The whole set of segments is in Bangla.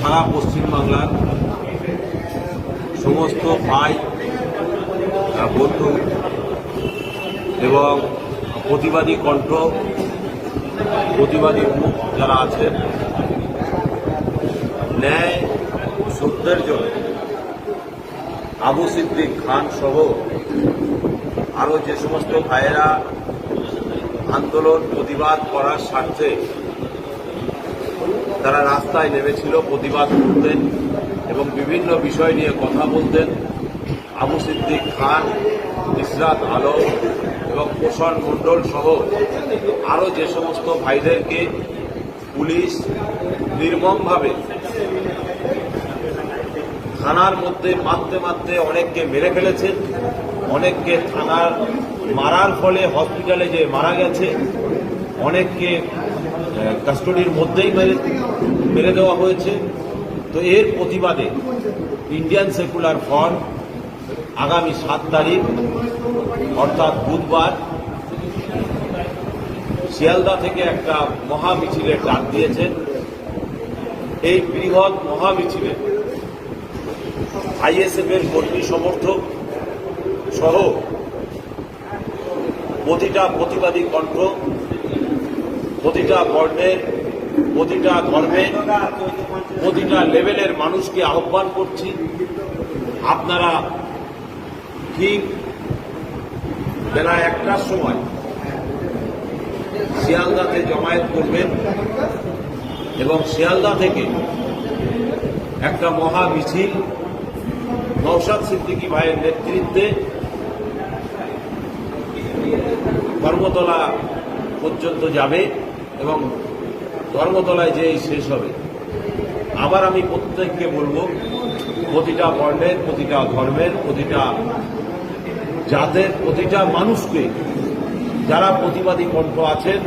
সারা পশ্চিমবাংলার সমস্ত ভাই বন্ধু এবং প্রতিবাদী কণ্ঠ, প্রতিবাদী মুখ যারা আছেন, ন্যায় সত্যের জন্য আবু সিদ্দিক খান সহ আরও যে সমস্ত ভাইয়েরা আন্দোলন প্রতিবাদ করার স্বার্থে তারা রাস্তায় নেমেছিল, প্রতিবাদ করতেন এবং বিভিন্ন বিষয় নিয়ে কথা বলতেন। আবু সিদ্দিক খান, ইসরাত আলম এবং পোষণ মণ্ডল সহ আরও যে সমস্ত ভাইদেরকে পুলিশ নির্মমভাবে থানার মধ্যে মারতে মারতে অনেককে মেরে ফেলেছে, অনেককে থানার মারার ফলে হসপিটালে যে মারা গেছে, অনেককে কাস্টডির মধ্যেই মেরে দেওয়া হয়েছে। তো এর প্রতিবাদে ইন্ডিয়ান সেকুলার ফ্রন্ট আগামী 7 তারিখ অর্থাৎ বুধবার শিয়ালদা থেকে একটা মহা মিছিলের ডাক দিয়েছেন। এই বৃহৎ মহা মিছিলে আইএসএফ এর কর্মী সমর্থক সহ প্রতিটা প্রতিবাদী কণ্ঠ, প্রতিটা বর্ণের, প্রতিটা ধর্মের, প্রতিটা লেভেলের মানুষকে আহ্বান করছি, আপনারা ঠিক বেলা 1টার সময় শিয়ালদাতে জমায়েত করবেন এবং শিয়ালদা থেকে একটা মহা মিছিল নওশাদ সিদ্দিকী ভাইয়ের নেতৃত্বে ধর্মতলা পর্যন্ত যাবে এবং ধর্মতলায় যেই শেষ হবে। আবার আমি প্রত্যেককে বলবো, প্রতিটা বর্ণের, প্রতিটা ধর্মের, প্রতিটা জাতের, প্রতিটা মানুষকে, যারা প্রতিবাদী কণ্ঠ আছেন,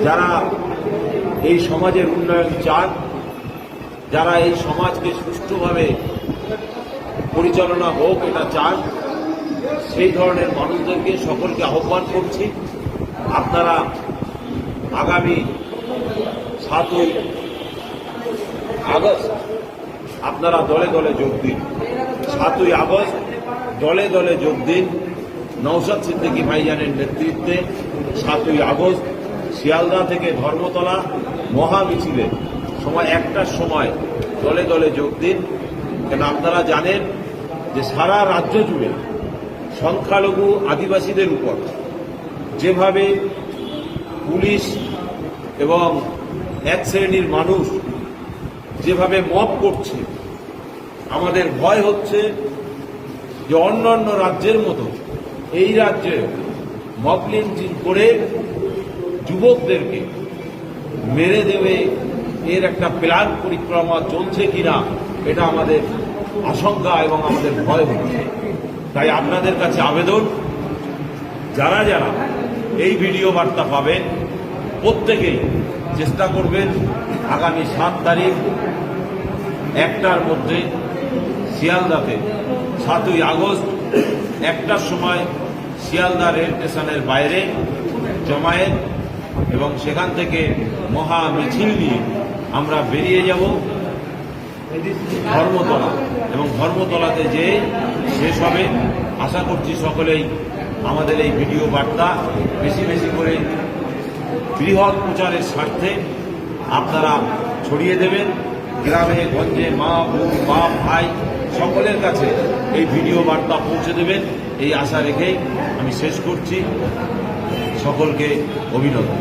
যারা এই সমাজের উন্নয়ন চান, যারা এই সমাজকে সুষ্ঠুভাবে পরিচালনা হোক এটা চান, সেই ধরনের মানুষদেরকে সকলকে আহ্বান করছি, আপনারা আগামী 7ই আগস্ট আপনারা দলে দলে যোগ দিন। 7ই আগস্ট দলে দলে যোগ দিন। নওশাদ সিদ্দিকী ভাইজানের নেতৃত্বে 7ই আগস্ট শিয়ালদা থেকে ধর্মতলা মহা মিছিলে সময় 1টার সময় দলে দলে যোগ দিন। কেন আপনারা জানেন যে সারা রাজ্য জুড়ে সংখ্যালঘু আদিবাসীদের উপর যেভাবে পুলিশ এবং এক শ্রেণীর মানুষ যেভাবে মব করছে, আমাদের ভয় হচ্ছে যে অন্যান্য রাজ্যের মতো এই রাজ্যে মব লিঞ্চিং করে যুবকদেরকে মেরে দেবে, এর একটা প্ল্যান পরিক্রমা চলছে কিনা এটা আমাদের আশঙ্কা এবং আমাদের ভয় হচ্ছে। তাই আপনাদের কাছে আবেদন, যারা যারা এই ভিডিও বার্তা পাবেন প্রত্যেকেই চেষ্টা করবেন আগামী 7 তারিখ 1টার মধ্যে শিয়ালদাতে 7ই আগস্ট 1টার সময় শিয়ালদা রেল স্টেশনের বাইরে জমায়েত এবং সেখান থেকে মহা মিছিল নিয়ে আমরা বেরিয়ে যাব ধর্মতলা এবং ধর্মতলাতে যে শেষ হবে। আশা করছি সকলেই আমাদের এই ভিডিও বার্তা বেশি বেশি করে বৃহৎ প্রচারের স্বার্থে আপনারা ছড়িয়ে দেবেন। গ্রামে গঞ্জে মা, বোন, বাপ, ভাই সকলের কাছে এই ভিডিও বার্তা পৌঁছে দেবেন, এই আশা রেখেই আমি শেষ করছি। সকলকে অভিনন্দন।